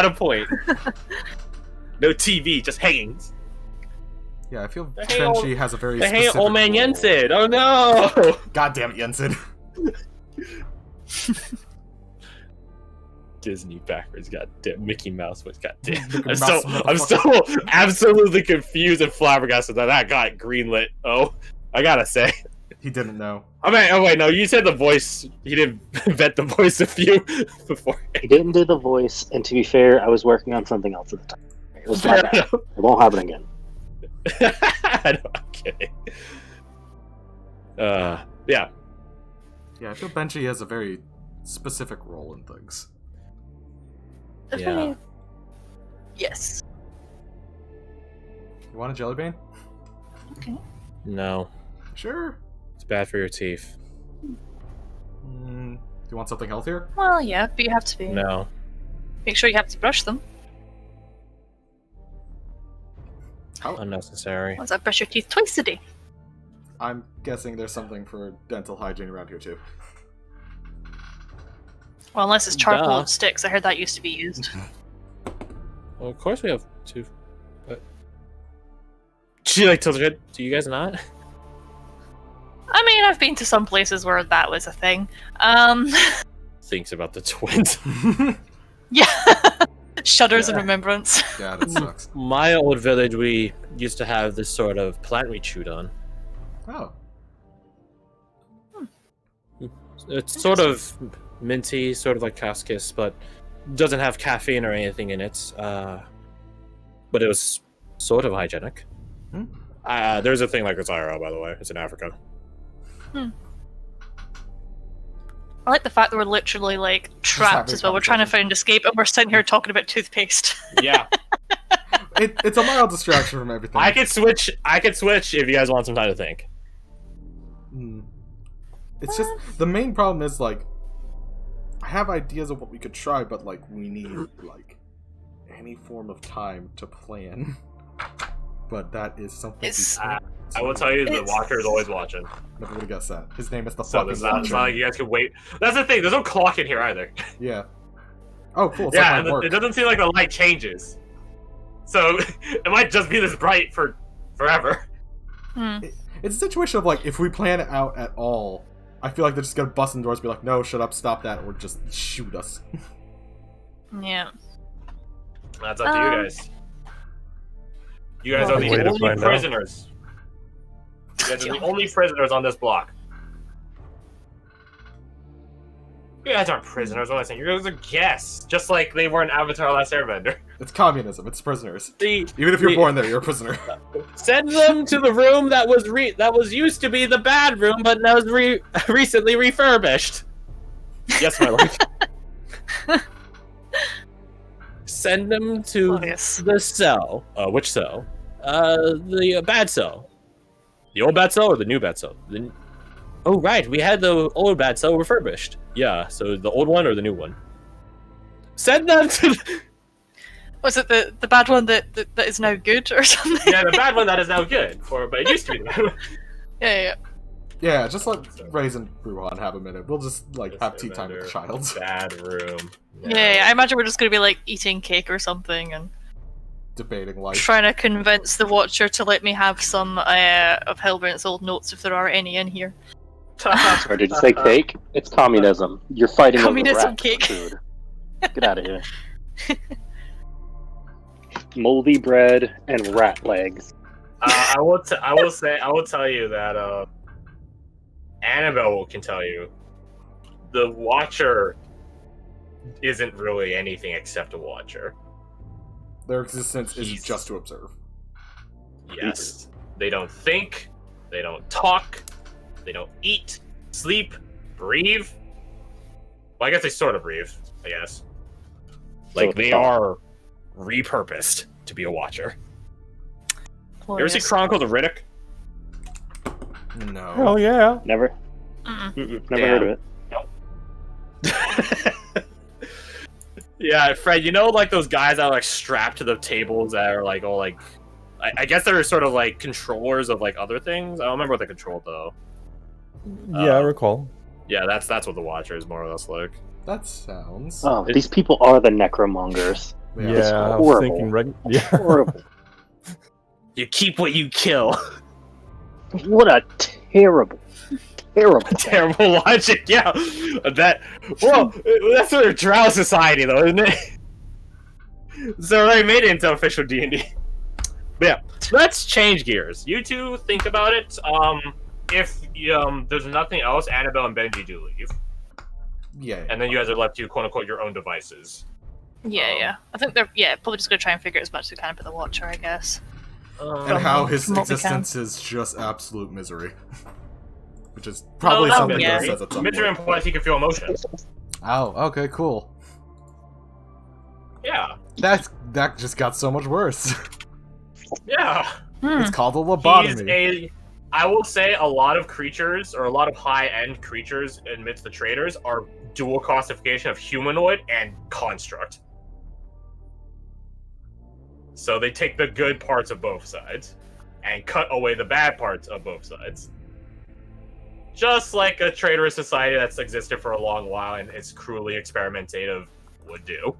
got a point. No TV, just hangings. Yeah, I feel Benji has a very They hang specific old man role. Jensen. Oh no! God damn it, Jensen. Disney backwards, goddamn Mickey Mouse was goddamn. Mickey I'm Mouse, so absolutely confused and flabbergasted that got greenlit. Oh, I gotta say. He didn't know. I mean, oh wait, no, you said the voice. He didn't vet the voice of you before. He didn't do the voice, and to be fair, I was working on something else at the time. It was my bad. It won't happen again. I'm kidding. Yeah. Yeah, I feel Benji has a very specific role in things. Yeah. Yes. You want a jelly bean? Okay. No, Sure. it's bad for your teeth. Do you want something healthier? Well, yeah, but you have to be. No. Make sure you have to brush them. How? Unnecessary. Once I brush your teeth twice a day. I'm guessing there's something for dental hygiene around here too. Well, unless it's charcoal Duh. and sticks. I heard that used to be used. Well, of course we have two. But she like tells her, do you guys not? I mean, I've been to some places where that was a thing. Thinks about the twins. Yeah. Shudders in Yeah. remembrance. Yeah, that sucks. My old village, we used to have this sort of plant we chewed on. Oh. It's sort of minty, sort of like Cascus, but doesn't have caffeine or anything in it. But it was sort of hygienic. Hmm. There's a thing like this IRL, by the way. It's in Africa. I like the fact that we're literally like trapped having as well. We're trying to conversation. find escape, and we're sitting here talking about toothpaste. Yeah. It's a mild distraction from everything. I could switch if you guys want some time to think. It's just the main problem is like I have ideas of what we could try, but like we need like any form of time to plan. But that is something. It's- I will tell you, the It's- Watcher is always watching. Never would have guessed that. His name is the So fucking it's not Watcher. like you guys can wait. That's the thing. There's no clock in here either. Yeah. Oh, cool. It's Yeah, like and my work. it doesn't seem like the light changes. So it might just be this bright for forever. It's a situation of like if we plan it out at all, I feel like they're just gonna bust in doors and be like, no, shut up, stop that, or just shoot us. Yeah. That's up to you guys. You guys Well, are way the to only find out. prisoners. You guys are the only prisoners on this block. You guys aren't prisoners, what am I saying? You guys are guests. Just like they were in Avatar Last Airbender. It's communism. It's prisoners. The, Even if you're born there, you're a prisoner. send them to the room that was used to be the bad room, but now is recently refurbished. Yes, my lord. Send them to Glorious. the cell. Which cell? The bad cell. The old bad cell or the new bad cell? Oh, right. We had the old bad cell refurbished. Yeah, so the old one or the new one? Send them to... Was it the bad one that is now good or something? Yeah, the bad one that is now good. But it used to be the bad one. Yeah. Yeah, just let Raiz and Ruhan have a minute. We'll just like have tea time with the child. Bad room. Yeah, I imagine we're just going to be like eating cake or something and Debating life. trying to convince the Watcher to let me have some of Hilbrandt's old notes if there are any in here. Sorry, did you say cake? It's communism. You're fighting Communism over rat cake. food. Get out of here. Moldy bread and rat legs. I will tell you that Annabelle can tell you the Watcher isn't really anything except a Watcher. Their existence is He's- just to observe. Yes. They don't think, they don't talk, they don't eat, sleep, breathe. Well, I guess they sort of breathe, I guess. Like, they are repurposed to be a Watcher. You ever see Glorious. Chronicles of Riddick? No. Hell yeah. Never, Mm-mm. never heard of it. Yeah, Fred, you know, like those guys that are like strapped to the tables that are like all like, I guess they're sort of like controllers of like other things. I don't remember what they controlled though. Yeah, I recall. Yeah, that's what the Watcher is more or less like. That sounds. Oh, these people are the necromongers. Yeah. It's I was horrible. thinking right. Yeah. Horrible. You keep what you kill. What a terrible thing. Terrible logic, yeah. That's sort of Drow society, though, isn't it? So they made it into official D&D. But yeah, let's change gears. You two think about it. If there's nothing else, Annabelle and Benji do leave, Yeah. and then you guys are left to quote unquote your own devices. Yeah. I think they're probably just gonna try and figure as much as we can about the Watcher, I guess. And how his from what we existence is just absolute misery. Which is probably something that says at some Misery point. implies he can feel emotions. Oh, okay, cool. Yeah. That just got so much worse. Yeah. It's called a lobotomy. I will say a lot of creatures, or a lot of high-end creatures amidst the traders, are dual classification of humanoid and construct. So they take the good parts of both sides and cut away the bad parts of both sides. Just like a traitorous society that's existed for a long while and is cruelly experimentative would do.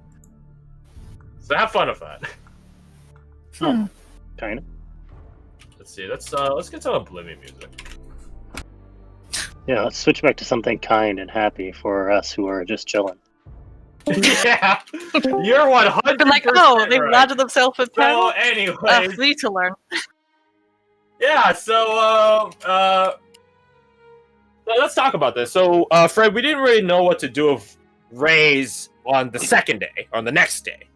So have fun with that. Kind of. Let's see. Let's get some Oblivion music. Yeah, let's switch back to something kind and happy for us who are just chilling. Yeah, you're 100%. They're like, oh, they've landed themselves with So, power. anyways, Need to learn. yeah. So, let's talk about this. So, Fred, we didn't really know what to do with Rays on the second day, or on the next day.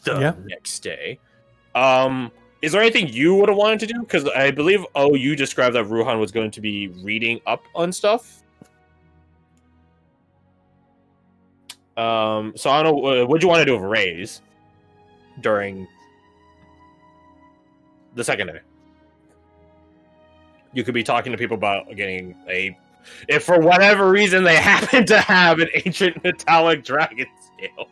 Next day. Is there anything you would have wanted to do? Because I believe, you described that Ruhan was going to be reading up on stuff. So I don't know, what do you want to do with Rays during the second day? You could be talking to people about getting if for whatever reason they happen to have an ancient metallic dragon scale.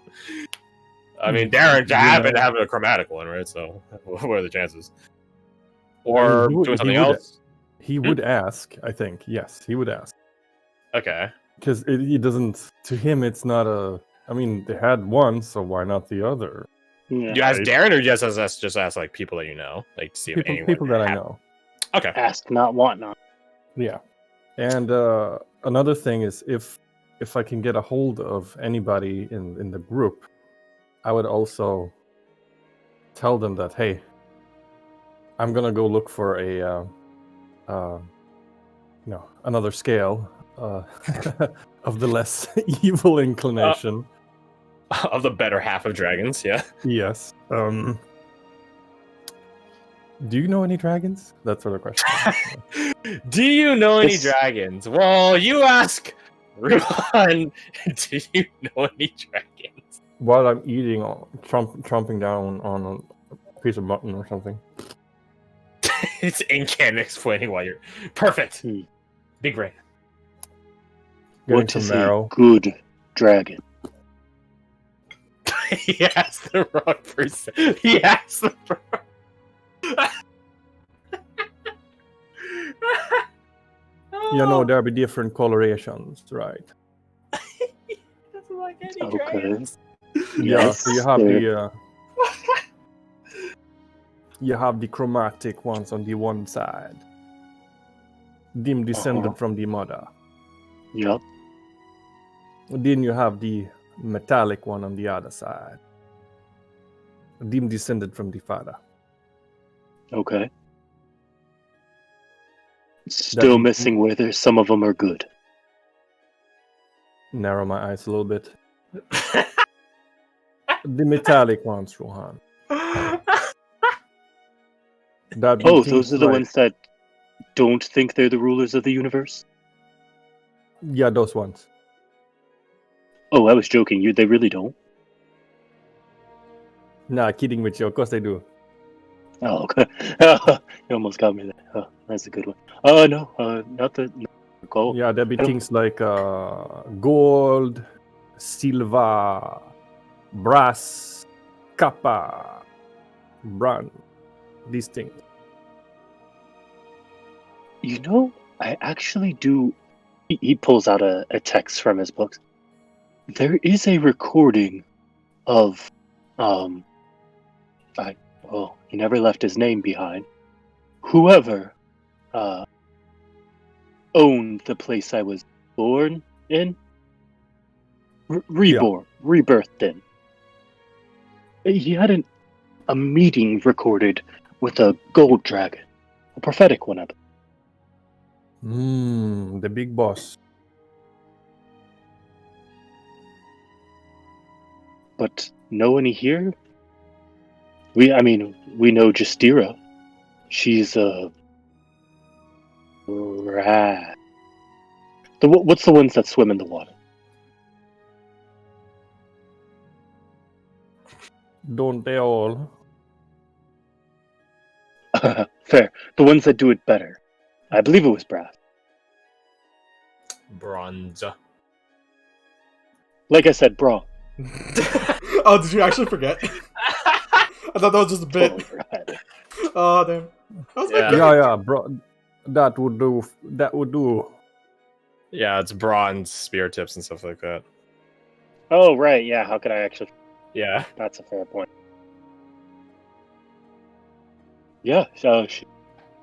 I mean, Darren happened to have a chromatic one, right? So, what are the chances? Or doing something else? He would ask, I think. Yes, he would ask. Okay. Because he doesn't... To him, it's not a... I mean, they had one, so why not the other? Yeah. You ask Darren, or just ask like people that you know? Like, see if anyone... People that I know. Okay. Ask not, want not. Yeah. And another thing is, if I can get a hold of anybody in the group, I would also tell them that, hey, I'm gonna go look for another scale of the less evil inclination. Of the better half of dragons, yeah. Yes. Do you know any dragons? That's sort of question. Do you know any dragons? Well, you ask Ruhan, do you know any dragons? While I'm eating, chomping down on a piece of mutton or something. It's Incan explaining why you're... Perfect! Big brain. Want to some see marrow. good dragon. He asked the wrong person. He asked the wrong... You know, there'll be different colorations, right? Doesn't like any Okay. dragons. Yeah, Yes, so you have there. you have the chromatic ones on the one side. Them descended from the mother. Yup. Then you have the metallic one on the other side. Them descended from the father. Okay. Still missing whether some of them are good. Narrow my eyes a little bit. The metallic ones, Rohan. Those are the ones that don't think they're the rulers of the universe? Yeah, those ones. Oh, I was joking. They really don't? Nah, kidding with you. Of course they do. Oh, okay. You almost got me there. Oh, that's a good one. No, not the gold. Yeah, there'll be things like gold, silver, brass, copper, bronze. These things. You know, I actually do. He pulls out a text from his books. There is a recording of Well, he never left his name behind. Whoever owned the place I was born in, rebirthed in. He had a meeting recorded with a gold dragon, a prophetic one. The big boss. But no one here. We know Justira. She's a rat. What's the ones that swim in the water? Don't they all? Fair. The ones that do it better. I believe it was brass. Bronze. Like I said, bronze. Oh, did you actually forget? I thought that was just a bit. Right. Oh, damn. I was like, Yeah, bro. That would do. That would do. Yeah, it's bronze spear tips and stuff like that. Oh, right. Yeah. How could I actually? Yeah. That's a fair point. Yeah. So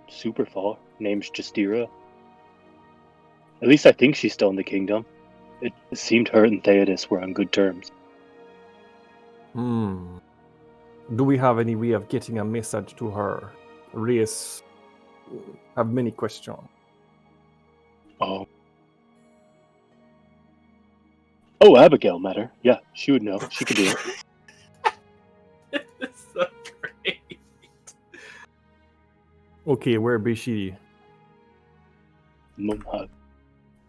super fall. Name's Justira. At least I think she's still in the kingdom. It seemed her and Theodos were on good terms. Do we have any way of getting a message to her? Reese have many questions. Oh, Abigail met her. Yeah, she would know. She could do it. It's so great. Okay, where be she?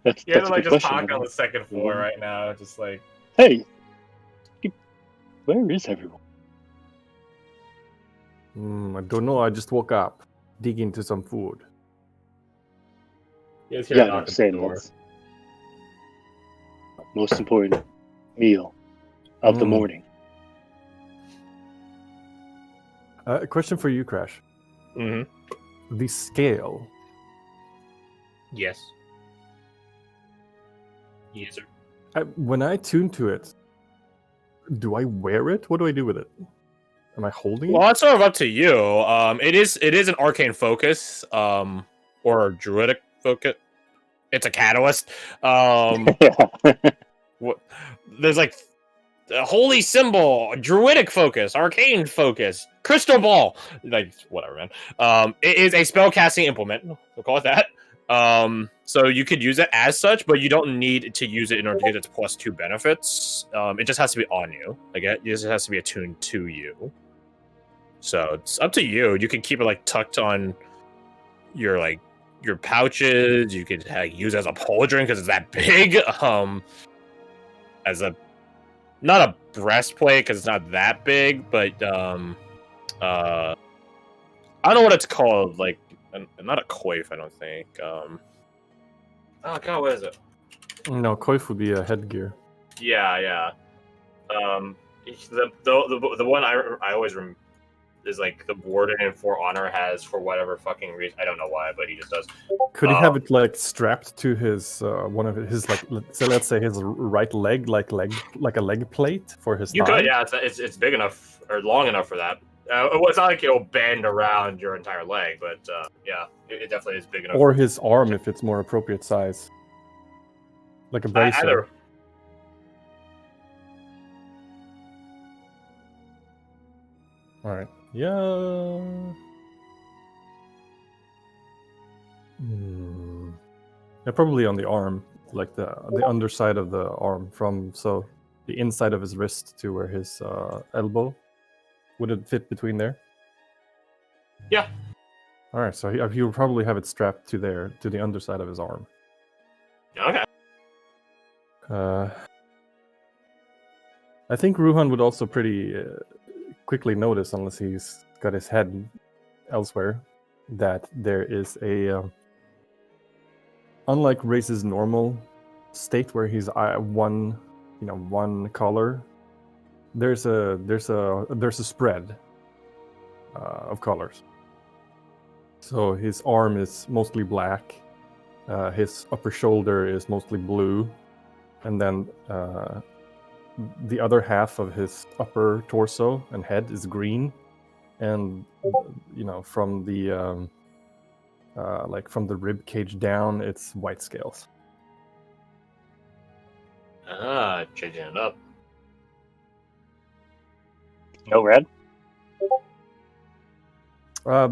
That's Yeah, a like good just question. talk on the second floor Mhm. right now, just like Hey, where is everyone? I don't know. I just woke up, dig into some food. you guys hear Yeah, a knock no, at the same. door. That's most important meal of the morning. A question for you, Crash. Mm-hmm. The scale. Yes. Yes, sir. When I tune to it, do I wear it? What do I do with it? Am I holding Well, it? that's sort of up to you. It is an arcane focus, or a druidic focus. It's a catalyst. What? There's like a holy symbol, druidic focus, arcane focus, crystal ball. Like whatever, man. It is a spell casting implement. We'll call it that. So you could use it as such, but you don't need to use it in order to get its +2 benefits. It just has to be on you. Like it just has to be attuned to you. So it's up to you. You can keep it like tucked on your pouches. You could use it as a pauldron because it's that big. As a not a breastplate because it's not that big, but I don't know what it's called. Like not a coif, I don't think. Oh god, what is it? No, coif would be a headgear. Yeah. The one I always is like the warden in For Honor has for whatever fucking reason. I don't know why, but he just does. Could he have it like strapped to his one of his like let's say his right leg, like a leg plate for his You thigh? could, yeah. It's big enough or long enough for that. It's not like it'll bend around your entire leg, but yeah, it definitely is big enough. Or his arm if it's more appropriate size, like a bracer. Either. All right. Yeah. Yeah, probably on the arm, like the underside of the arm, from the inside of his wrist to where his elbow. Would it fit between there? Yeah. All right, so he will probably have it strapped to the underside of his arm. Okay. I think Ruhan would also pretty quickly notice, unless he's got his head elsewhere, that there is a unlike Race's normal state where he's one color. There's a spread of colors. So his arm is mostly black, his upper shoulder is mostly blue, and then the other half of his upper torso and head is green, and from the from the rib cage down, it's white scales. Ah, changing it up. No red?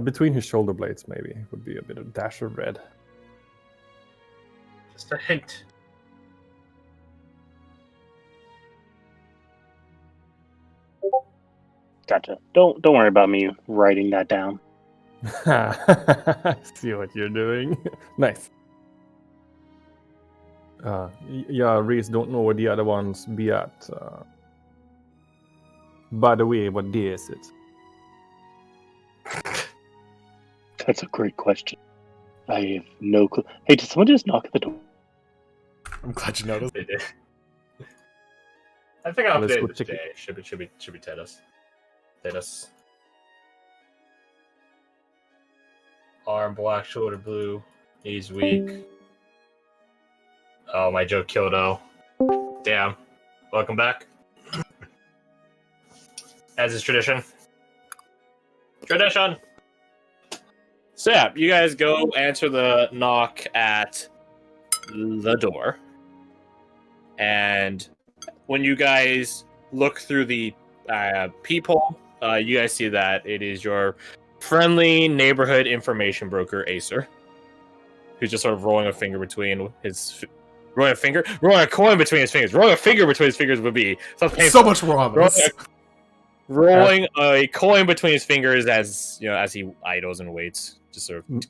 Between his shoulder blades, maybe would be a bit of dash of red. Just a hint. Gotcha. Don't worry about me writing that down. See what you're doing. Nice. Yeah, Reese don't know where the other ones be at. By the way, what day is it? That's a great question. I have no clue. Hey, did someone just knock at the door? I'm glad you noticed. They did. I think I Let's go updated check today. Should be Tedus. Tedus. Arm black, shoulder blue. He's weak. Oh, my joke killed O. Damn. Welcome back. As is tradition. Tradition! So yeah, you guys go answer the knock at the door. And when you guys look through the peephole, you guys see that it is your friendly neighborhood information broker, Acer, who's just sort of rolling a finger between his... Rolling a coin between his fingers. Rolling a finger between his fingers would be So much wrong with this. Rolling a coin between his fingers as as he idles and waits. Just sort of...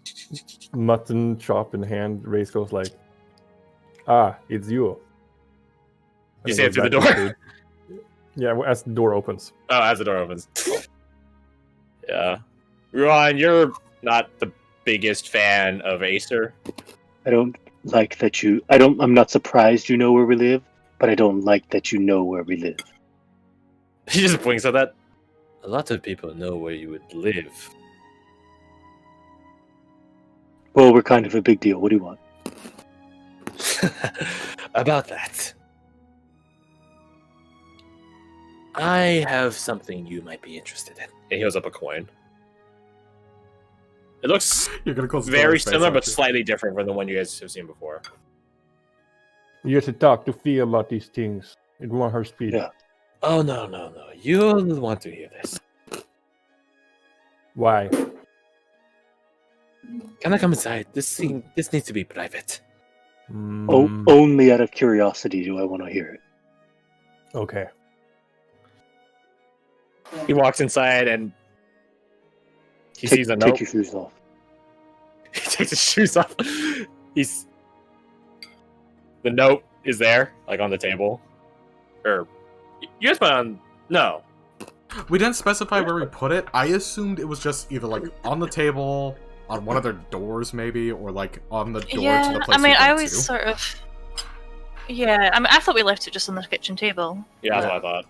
Mutton chop in hand. Race goes like, it's you. You say it through the door? Yeah, as the door opens. Oh, as the door opens. Yeah. Ron, you're not the biggest fan of Acer. I don't like that you... I'm not surprised you know where we live, but I don't like that you know where we live. He just blinks at that. A lot of people know where you would live. Well, we're kind of a big deal. What do you want? About that. I have something you might be interested in. And he holds up a coin. It looks You're gonna close the door in very his face, similar, aren't but you? slightly different from the one you guys have seen before. You should talk to Fia about these things. It won't hurt speed. Yeah. Oh, no. You'll want to hear this. Why? Can I come inside? This needs to be private. Oh, only out of curiosity do I want to hear it. Okay. He walks inside and he sees a note. Take your shoes off. He takes his shoes off. The note is there, like on the table. Or you guys put on no. We didn't specify where we put it. I assumed it was just either like on the table, on one of their doors, maybe, or like on the door to the place. I mean, we I went always to. sort of. Yeah, I mean, I thought we left it just on the kitchen table. Yeah, that's what I thought.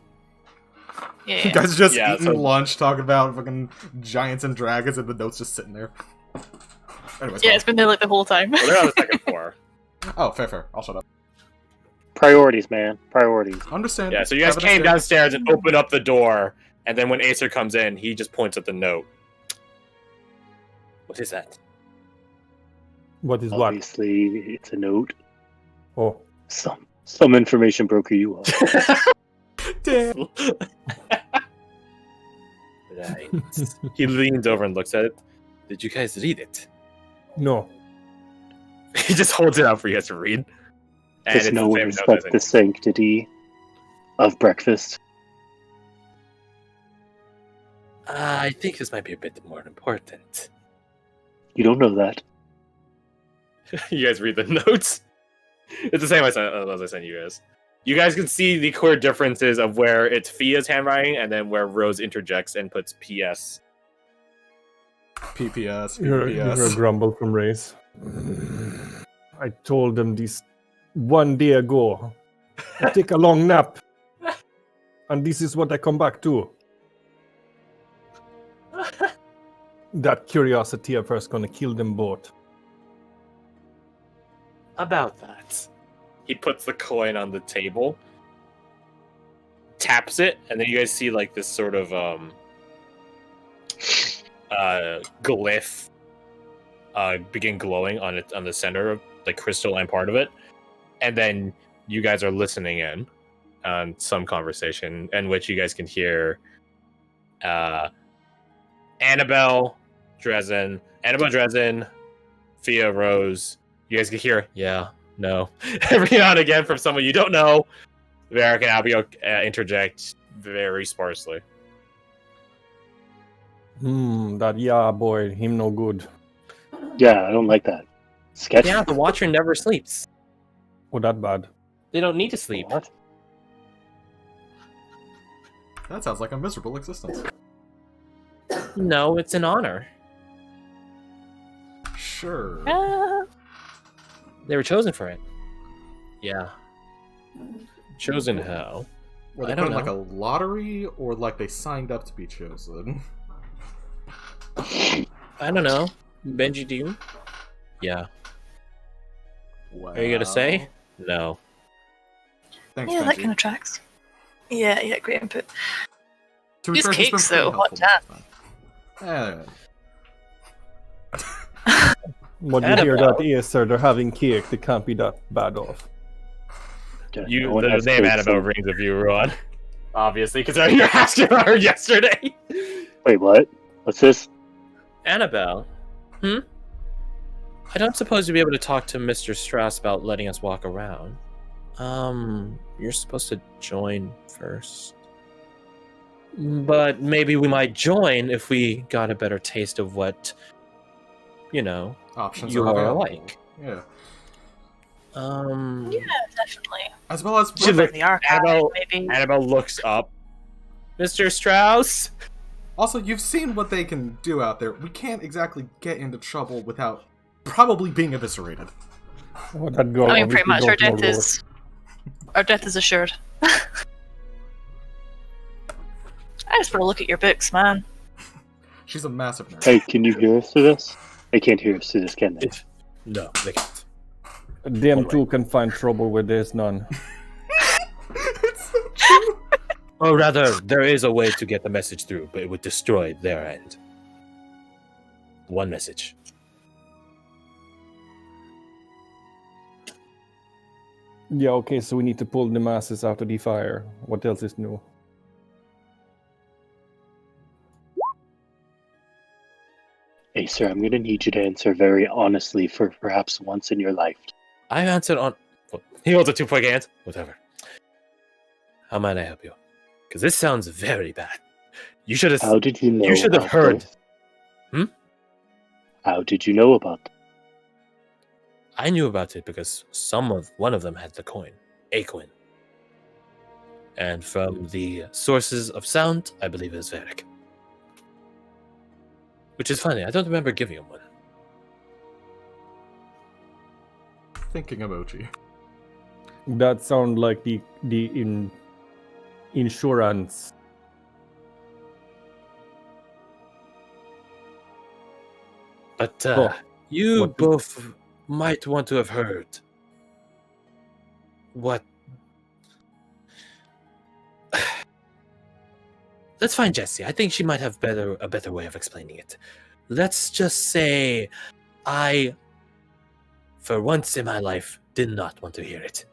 You Yeah. guys just Yeah, eating so- lunch, talking about fucking giants and dragons, and the note's just sitting there. Anyways, Yeah, it's been there like the whole time. Well, they're on the second floor. oh, fair. I'll shut up. Priorities, man. Priorities. Understand. Yeah, so you guys Have it came upstairs. downstairs and opened up the door, and then when Acer comes in, he just points at the note. What is that? What is what? Obviously, it's a note. Oh. Some information broker you are. Damn. Right. He leans over and looks at it. Did you guys read it? No. He just holds it out for you guys to read. And Does it's no the one same note respect as the sanctity of breakfast? I think this might be a bit more important. You don't know that. You guys read the notes? It's the same as I sent you guys. You guys can see the clear differences of where it's Fia's handwriting and then where Rose interjects and puts PS. PPS. You hear a PPS. grumble from Race. I told them this 1 day ago. I take a long nap. And this is what I come back to. That curiosity of hers gonna kill them both. About that. He puts the coin on the table, taps it, and then you guys see like this sort of glyph begin glowing on it on the center of the crystalline part of it, and then you guys are listening in on some conversation in which you guys can hear Annabelle Dresden, Fia Rose. You guys can hear, yeah, no, every now and again from someone you don't know. Varric and Abigail interject very sparsely. That boy, him no good. Yeah, I don't like that. Sketchy. Yeah, the Watcher never sleeps. Oh, that bad. They don't need to sleep. What? That sounds like a miserable existence. No, it's an honor. Sure. They were chosen for it. Yeah. Chosen how? Were they I put don't in like a know. lottery, or like they signed up to be chosen? I don't know. Benji, do you? Yeah. Wow. Are you gonna say? No. Thanks, Yeah, that Benji. kind of tracks. Yeah, great input. To be These fair, he's been cakes, pretty though, helpful hot most of the time. What you hear that is, sir, they're having cake. They can't be that bad off. Yeah, You, no one the has name cake, Annabelle so- rings a few, Ron. Obviously, because you were asking about her yesterday. Wait, what? What's this? Annabelle? I don't suppose you'll be able to talk to Mr. Strauss about letting us walk around. You're supposed to join first. But maybe we might join if we got a better taste of what, Options you are are available. alike. Yeah. Yeah, definitely. As well as She look- The archive, Annabelle- maybe. Annabelle looks up. Mr. Strauss? also, you've seen what they can do out there. We can't exactly get into trouble without probably being eviscerated. Oh, that girl. I mean, pretty obviously much don't know Lord. our death is assured. I just want to look at your books, man. She's a massive nerd. Hey, can you hear us through this? They can't hear us through this, can they? No, they can't. Them two can find trouble where there's none. It's so true. Or rather, there is a way to get the message through, but it would destroy their end. One message. Yeah, okay, so we need to pull the masses out of the fire. What else is new? Hey, sir, I'm gonna need you to answer very honestly for perhaps once in your life. I answered on. He holds a 2-point hand. Whatever. How might I help you? Because this sounds very bad. You should have. How did you know? You should have about heard. this? How did you know about this? I knew about it because one of them had the coin, a coin. And from the sources of sound, I believe it is Varric. Which is funny. I don't remember giving him one. Thinking emoji. That sound like the insurance. But Oh, you what do- both might want to have heard what. Let's find Jessie. I think she might have a better way of explaining it. Let's just say I, for once in my life, did not want to hear it.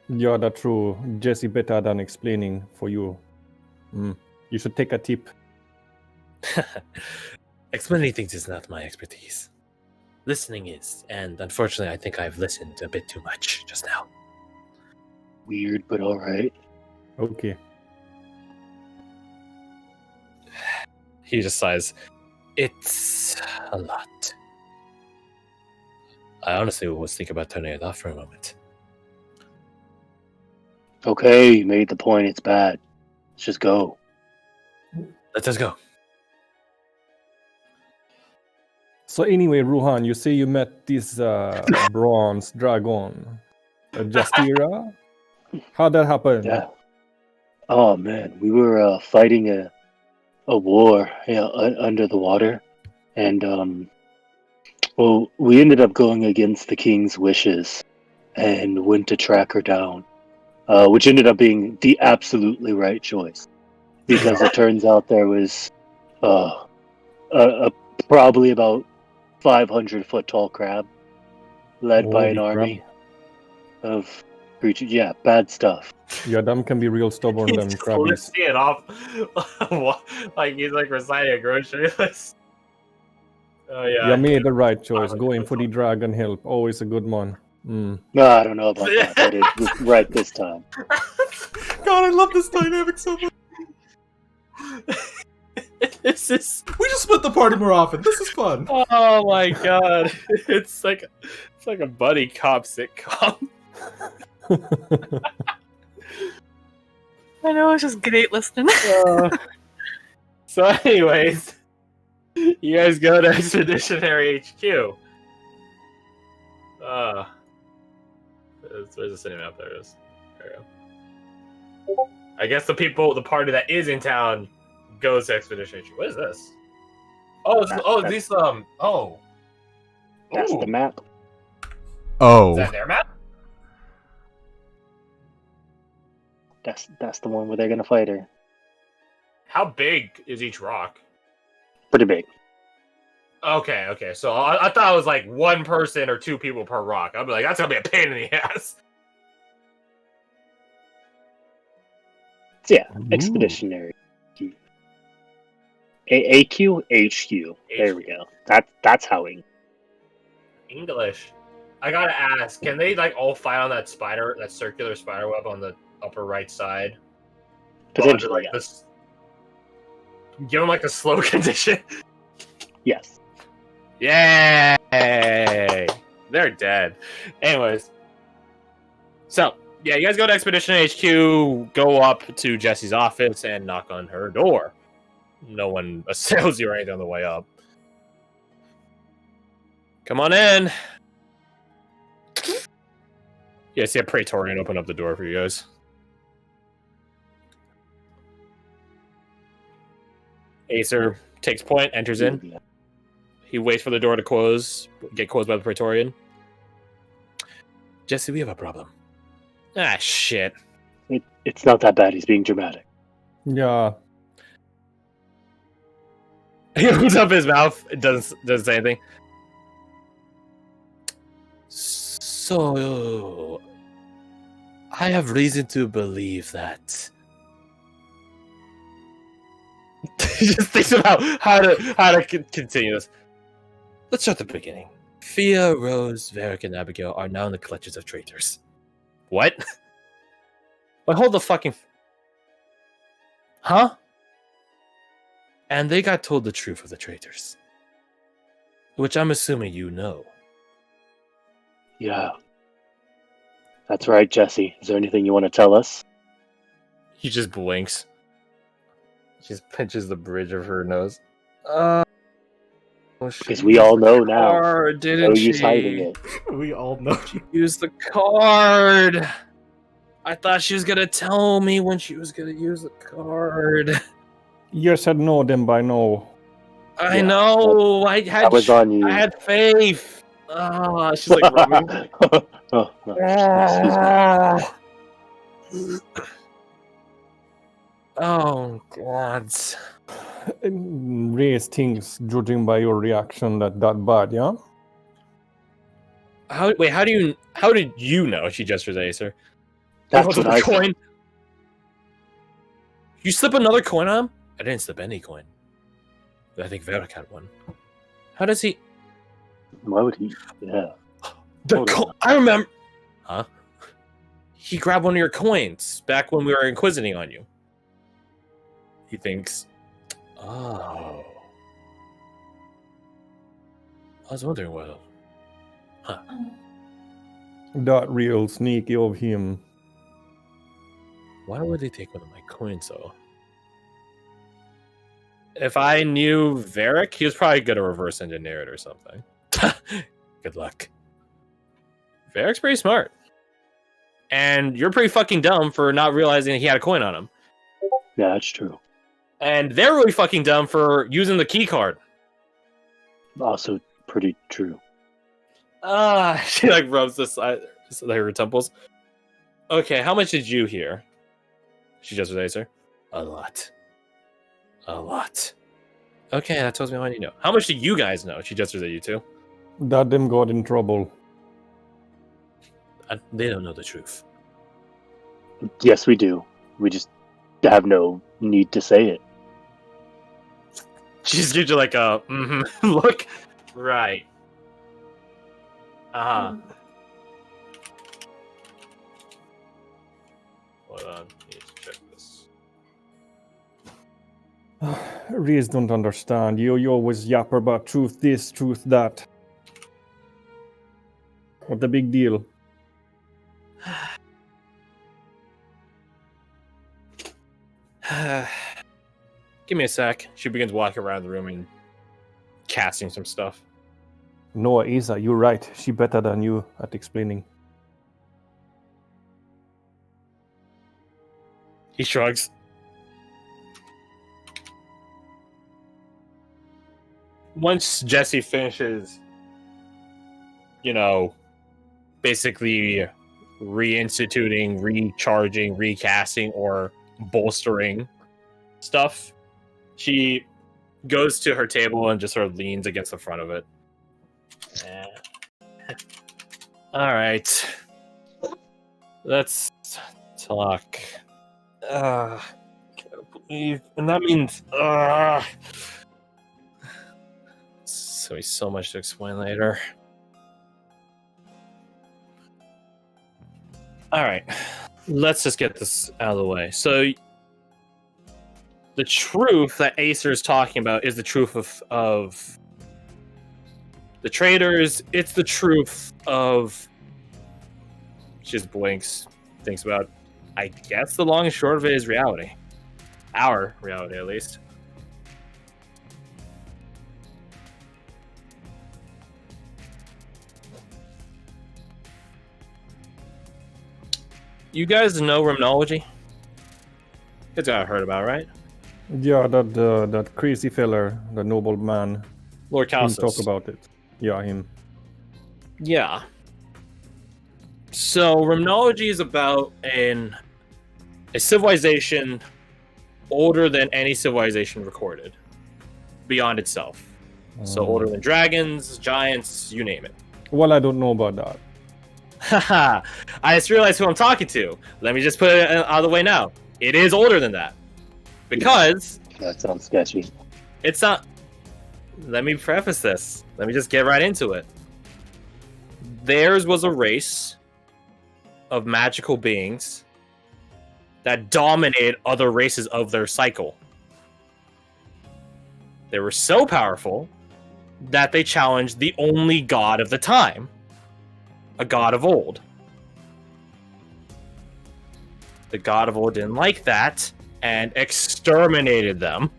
Yeah, that's true. Jesse better than explaining for you. You should take a tip. Explaining things is not my expertise. Listening is, and unfortunately, I think I've listened a bit too much just now. Weird, but all right. Okay. He just sighs. It's a lot. I honestly was thinking about turning it off for a moment. Okay, you made the point. It's bad. Let's just go. Let us go. So anyway, Ruhan, you say you met this bronze dragon, Justira. How'd that happen? Yeah. Oh man, we were fighting a war under the water, and well, we ended up going against the king's wishes and went to track her down, which ended up being the absolutely right choice, because it turns out there was a probably about 500-foot tall crab, led by an Holy army of creatures. Yeah, bad stuff. Yeah, them can be real stubborn, He's them just crabbies. listing it off like he's like reciting a grocery list. Oh yeah. You made the right choice. Going for the dragon help. Always a good one. No, I don't know about that, but it was right this time. God, I love this dynamic so much. This is. We just split the party more often. This is fun. Oh my god! It's like a buddy cop sitcom. I know, it's just great listening. So, anyways, you guys go to Expeditionary HQ. Where's the city map? There it is. There we go. I guess the party that is in town goes to Expedition HQ. What is this? These oh. That's Ooh. the map. Is Oh. that their map? That's the one where they're gonna fight her. How big is each rock? Pretty big. Okay. So I thought it was like one person or two people per rock. I'd be like, that's gonna be a pain in the ass. So yeah, Ooh. expeditionary. AQ HQ. There we go. That's how we. English. I gotta ask, can they like all fight on that circular spider web on the upper right side? Potentially, Like this. Give them like the slow condition. yes. Yay! They're dead. Anyways. So, yeah, you guys go to Expedition HQ, go up to Jessie's office, and knock on her door. No one assails you or anything on the way up. Come on in. Yeah, see a Praetorian open up the door for you guys. Acer takes point, enters in. He waits for the door to get closed by the Praetorian. Jesse, we have a problem. Ah, shit. It's not that bad. He's being dramatic. Yeah. He opens up his mouth. It doesn't say anything. So, I have reason to believe that. He just thinks about how to continue this. Let's start at the beginning. Fia, Rose, Varric, and Abigail are now in the clutches of traitors. What? Wait, hold the fucking... Huh? And they got told the truth of the traitors. Which I'm assuming you know. Yeah. That's right, Jesse. Is there anything you want to tell us? He just blinks. She just pinches the bridge of her nose. Because we all know now. Card, didn't No she? use hiding it. We all know. Use the card. I thought she was gonna tell me when she was gonna use the card. You said no, then by no. I Yeah, know. I was on you. I had faith. Ah, she's like rubbing. Oh, no. Excuse me. Oh God. Raise things judging by your reaction that bad, yeah? How did you know? She gestures at Acer. That's Holds what up I a said. coin. You slip another coin on him? I didn't slip any coin. I think Varric had one. How does he? Why would he? Yeah. I remember. Huh? He grabbed one of your coins back when we were inquisiting on you. He thinks. Oh. I was wondering what. Huh. That real sneaky of him. Why would he take one of my coins, though? If I knew Varric, he was probably going to reverse engineer it or something. Good luck. Varric's pretty smart. And you're pretty fucking dumb for not realizing he had a coin on him. Yeah, that's true. And they're really fucking dumb for using the key card. Also pretty true. She like rubs the side of her temples. Okay, how much did you hear? She just was Acer. A lot. Okay, that tells me all I need to know. How much do you guys know? She gestures at you two. That them got in trouble. They don't know the truth. Yes, we do. We just have no need to say it. She just gives you like a look. Right. Uh-huh. Hold on. Need to check this. Reese don't understand. You always yapper about truth this, truth that. What the big deal? Give me a sec. She begins walking around the room and casting some stuff. No, Isa, you're right. She better than you at explaining. He shrugs. Once Jesse finishes, basically reinstituting, recharging, recasting, or bolstering stuff, she goes to her table and just sort of leans against the front of it. All right. Let's talk. Can't believe, and that means so much to explain later. All right, let's just get this out of the way. So, the truth that Acer is talking about is the truth of the traders. It's the truth of. She just blinks, thinks about. I guess the long and short of it is reality. Our reality, at least. You guys know Remnology? You guys got heard about, right? Yeah, that crazy feller, the noble man. Lord Him Calsus. talk about it. Yeah, him. Yeah. So Remnology is about a civilization older than any civilization recorded beyond itself. So older than dragons, giants, you name it. Well, I don't know about that. Haha, I just realized who I'm talking to. Let me just put it out of the way now. It is older than that. Because That sounds sketchy. it's not. Let me preface this. Let me just get right into it. Theirs was a race of magical beings that dominated other races of their cycle. They were so powerful that they challenged the only god of the time, a god of old. The god of old didn't like that and exterminated them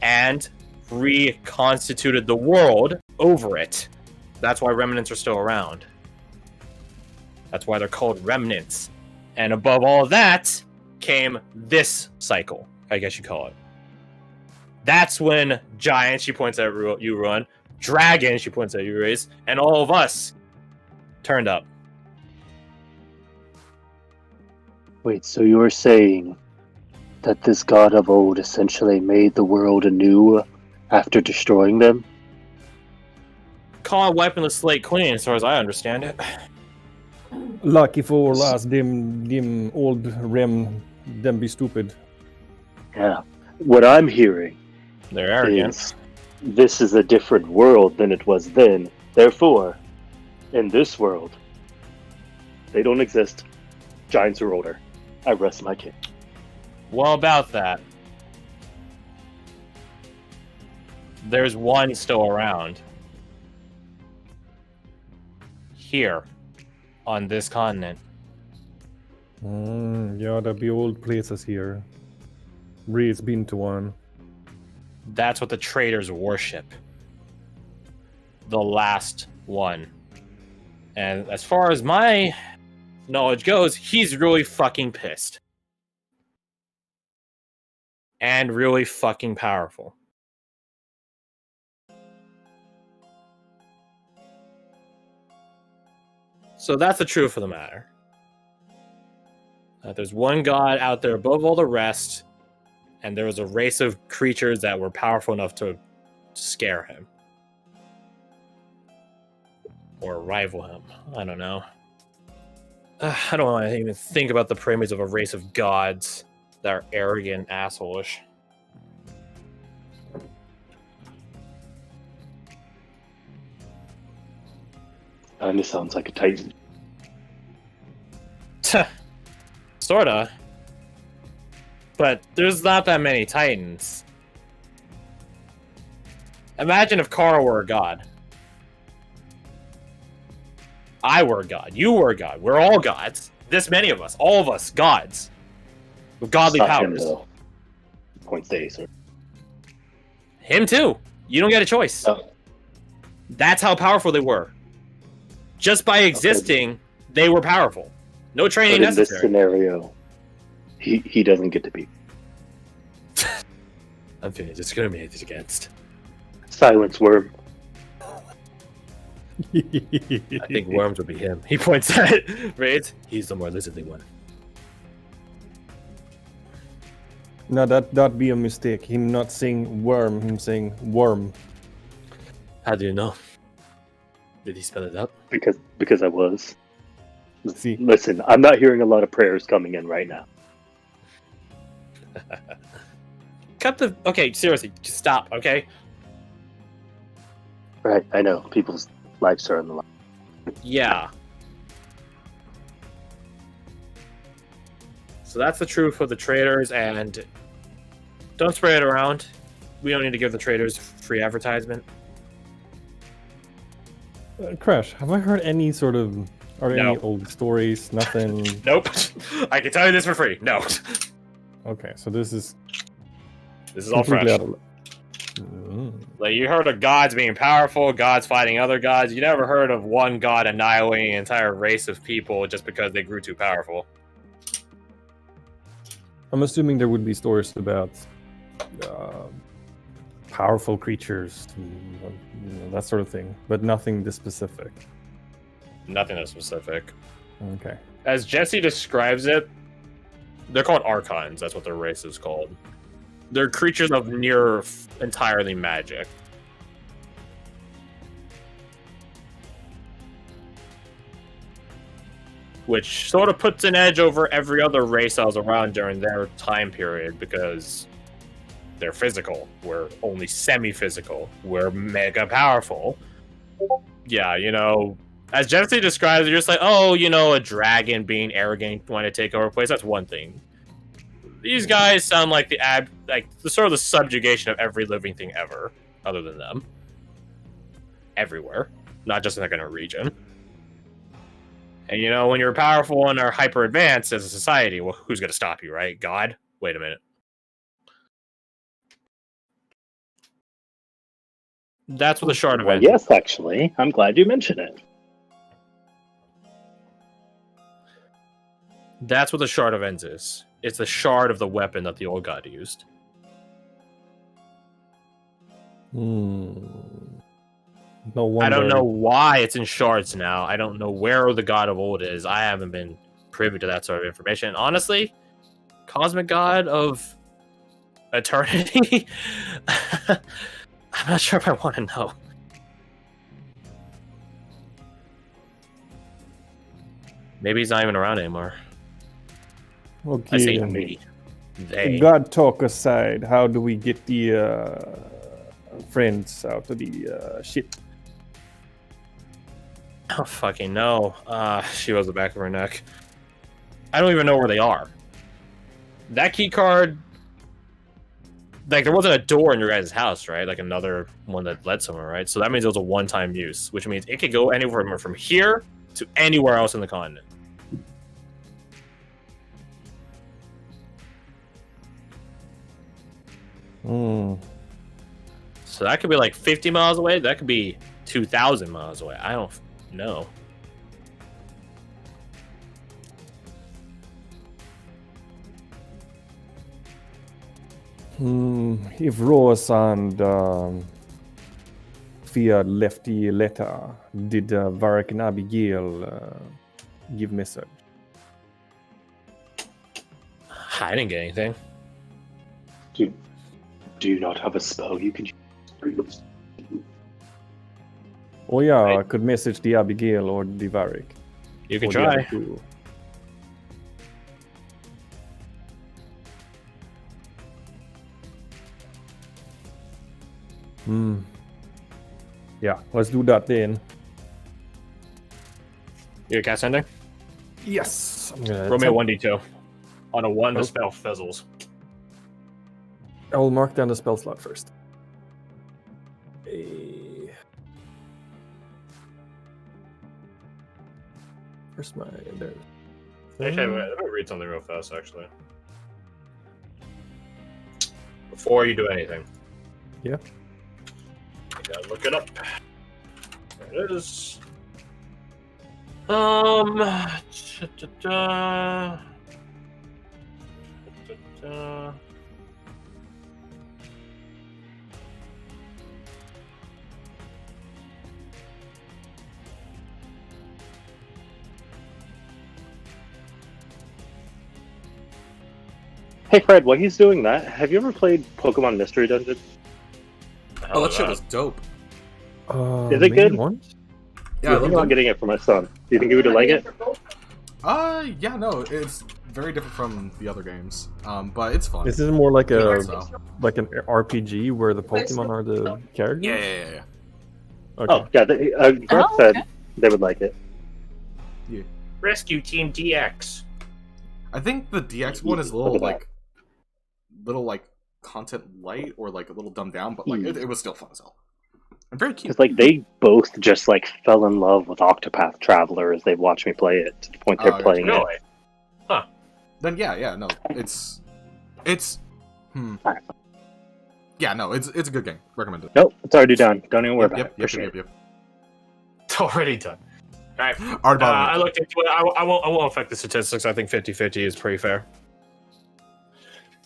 and reconstituted the world over it. That's why remnants are still around. That's why they're called remnants. And above all of that came this cycle, I guess you call it. That's when giants, she points at you, Ruan, dragons, she points at you, Raze, and all of us turned up. Wait, so you're saying that this god of old essentially made the world anew after destroying them? Call it wiping the slate clean, as far as I understand it. Lucky for us, them old rem, them be stupid. Yeah. What I'm hearing They're arrogant. is this is a different world than it was then. Therefore, in this world, they don't exist. Giants are older. I rest my case. Well, about that, there's one still around. Here, on this continent. Yeah, there be old places here. Bree's been to one. That's what the traders worship. The last one. And as far as my knowledge goes, he's really fucking pissed. And really fucking powerful. So that's the truth of the matter. There's one god out there above all the rest and there was a race of creatures that were powerful enough to scare him. Or rival him. I don't know. I don't want to even think about the pyramids of a race of gods that are arrogant assholeish. Kinda sounds like a Titan. Sorta. But there's not that many Titans. Imagine if Carl were a god. I were a god. You were a god. We're all gods. This many of us. All of us gods. With godly It's not him, powers. though. Point A, sir. Him too. You don't get a choice. Oh. That's how powerful they were. Just by existing, they were powerful. No training But in this necessary. scenario, he doesn't get to be. I'm feeling discriminated against. Silence, worm. I think Worms would be him. He points at right. He's the more lizardly one. No, that'd be a mistake. Him not saying worm, him saying worm. How do you know? Did he spell it out? Because I was. See. Listen, I'm not hearing a lot of prayers coming in right now. Cut the. Okay, seriously, just stop. Okay. Right, I know. People's lives are on the line. Yeah. So that's the truth of the traders, and don't spread it around. We don't need to give the traders free advertisement. Crash, have I heard any sort of... Are there No. any old stories? Nothing? Nope. I can tell you this for free. No. Okay, so this is... This is all fresh. completely out of- Like, you heard of gods being powerful, gods fighting other gods. You never heard of one god annihilating an entire race of people just because they grew too powerful. I'm assuming there would be stories about powerful creatures, that sort of thing, but nothing this specific. Nothing that specific. Okay. As Jesse describes it, they're called archons. That's what their race is called. They're creatures of near entirely magic. Which sort of puts an edge over every other race I was around during their time period, because they're physical. We're only semi-physical. We're mega powerful. Yeah, you know, as Jesse describes it, you're just like, oh, you know, a dragon being arrogant, wanting to take over a place. That's one thing. These guys sound like the sort of the subjugation of every living thing ever, other than them. Everywhere, not just in like in a region. And you know, when you're powerful and are hyper advanced as a society, well, who's going to stop you, right? God? Wait a minute. That's what the shard of Well, ends. yes, actually. I'm glad you mentioned it. That's what the shard of ends is. It's the shard of the weapon that the old god used. No wonder. I don't know why it's in shards now. I don't know where the god of old is. I haven't been privy to that sort of information. And honestly, cosmic god of eternity? I'm not sure if I want to know. Maybe he's not even around anymore. I say Okay. me. They. God talk aside, how do we get the friends out of the ship? I don't fucking know. She was the back of her neck. I don't even know where they are. That key card, like, there wasn't a door in your guys' house, right? Like another one that led somewhere, right? So that means it was a one-time use, which means it could go anywhere from here to anywhere else in the continent. So that could be like 50 miles away. That could be 2,000 miles away. I don't know. If Rose and Fiat left the letter, did Varric and Abigail give message? I didn't get anything. Do you not have a spell you can use? Oh yeah, I Right. could message the Abigail or the Varric. You can or the other try. two. Hmm. Yeah, let's do that then. You cast sending? Yes. I'm gonna Roll me a attempt- 1d2. On a 1, the Oh. spell fizzles. I will mark down the spell slot first. Eh. Where's my there? Actually, wait, let me read something real fast, actually. Before you do anything. Yeah. You gotta look it up. There it is. Da-da-da. Da-da-da. Hey Fred, while he's doing that, have you ever played Pokemon Mystery Dungeon? The hell Oh, that is shit was dope. Is it maybe good? once? Yeah, I I'm loved not it. getting it for my son. Do you think he would like it? Yeah, no, it's very different from the other games. But it's fun. This is more like Yeah, a so. like an RPG where the Pokemon are the characters. Yeah. Okay. Oh, yeah. Garth Oh, said okay. they would like it. Rescue Team DX. I think the DX one is a Look little at that. like content light or like a little dumbed down, but like it was still fun as hell. And very cute. Because like they both just like fell in love with Octopath Traveler as they watched me play it to the point they're Oh, playing it. Really? Then yeah, no, it's Alright. yeah, no, it's a good game. Recommend it. Nope, it's already done. Don't even worry about it. Yep. Appreciate it. It's already done. Alright. Art I looked into it. I won't affect the statistics. I think 50-50 is pretty fair.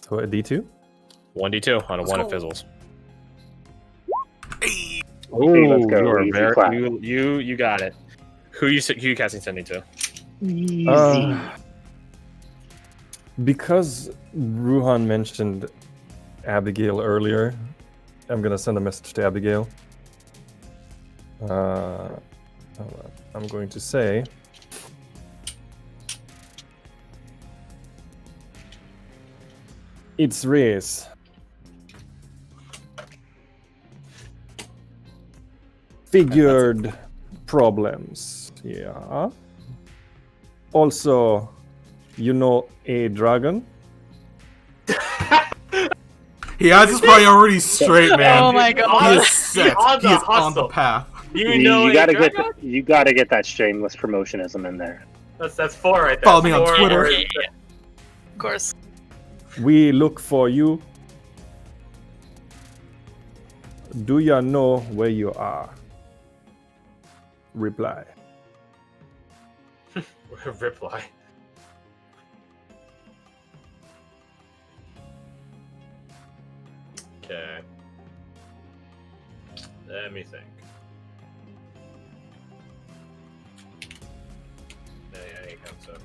So a D2. 1d2 on a Let's 1 go. it fizzles. Hey! Okay, let's go. You are Easy very clap. you got it. Who you casting sending to? Easy. Because Ruhan mentioned Abigail earlier, I'm gonna send a message to Abigail. Hold on. I'm going to say, it's Reyes. Figured problems. Yeah. Also, you know a dragon? He has his priorities straight, man. Oh my He god. is set. On the He is on the hustle. path. You know You gotta a get dragon? you gotta get that shameless promotionism in there. That's 4 right there. Follow me on 4 Twitter. words. Yeah. Of course. We look for you. Do ya know where you are? Reply. Reply. Okay. Let me think. Yeah, he comes up.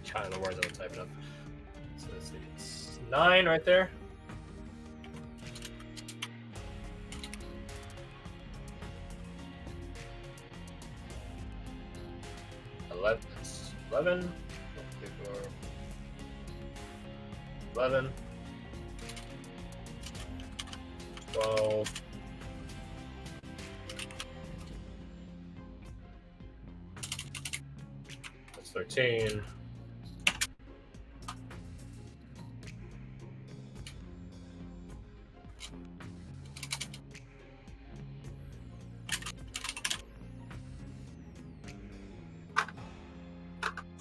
Kind of the words I'm typing up. So let's see. It's 9 right there. It's 11. 11. 12. That's 13.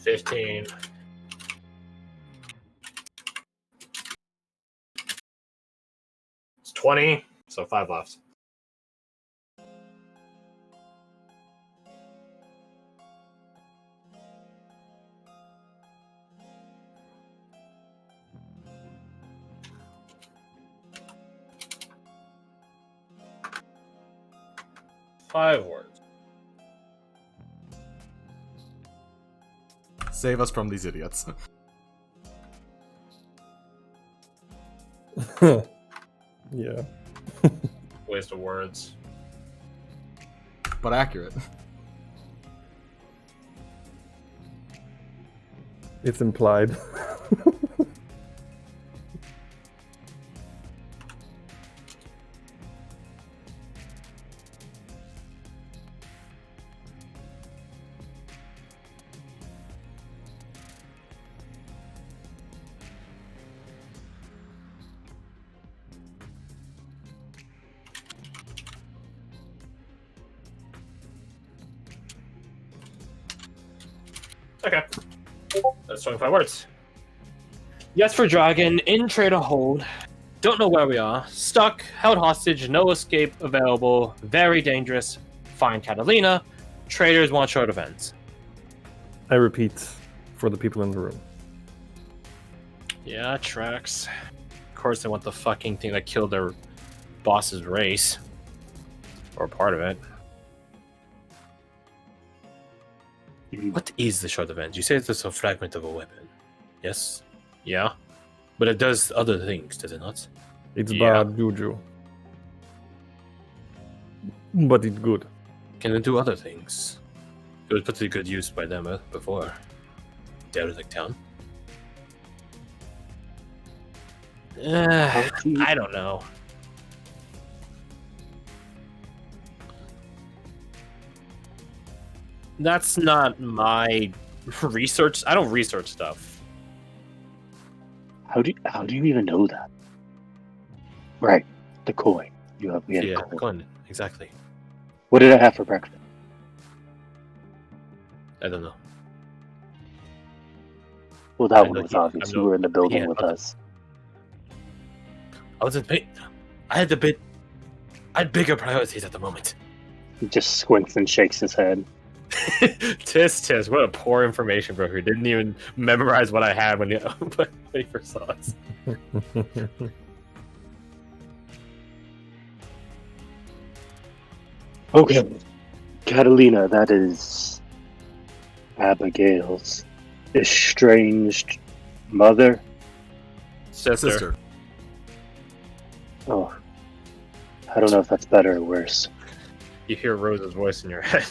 15. It's 20, so 5 left. Five words. Save us from these idiots. Yeah. Waste of words. But accurate. It's implied. Okay. That's 25 words. Yes for dragon, in trade a hold. Don't know where we are. Stuck, held hostage, no escape available, very dangerous. Find Catalina. Traders want short events. I repeat for the people in the room. Yeah, tracks. Of course they want the fucking thing that killed their boss's race. Or part of it. What is the short event? You say it's just a fragment of a weapon. Yes? Yeah? But it does other things, does it not? It's Yeah. bad juju. But it's good. Can it do other things? It was put to good use by them before. Derelict Town. I don't know. That's not my research. I don't research stuff. How do you even know that? Right, the coin. We had a Yeah, coin. coin. Exactly. What did I have for breakfast? I don't know. Well, that I one know was he- obvious. I You know were in the building he- with us. I had bigger priorities at the moment. He just squints and shakes his head. Tis, what a poor information broker. Didn't even memorize what I had when he first saw us. Okay. Catalina, that is Abigail's estranged mother. Sister. Oh. I don't know if that's better or worse. You hear Rose's voice in your head.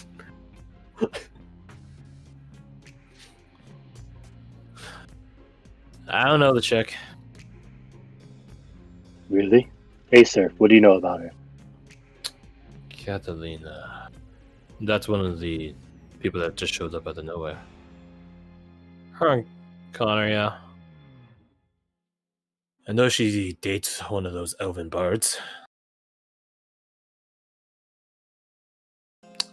I don't know the chick. Really? Hey, sir, what do you know about her? Catalina. That's one of the people that just showed up out of nowhere. Her and Connor, yeah. I know she dates one of those elven bards.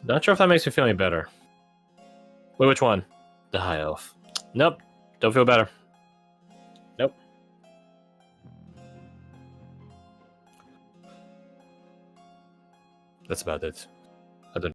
Not sure if that makes me feel any better. Wait, which one? The high elf. Nope. Don't feel better. Nope. That's about it.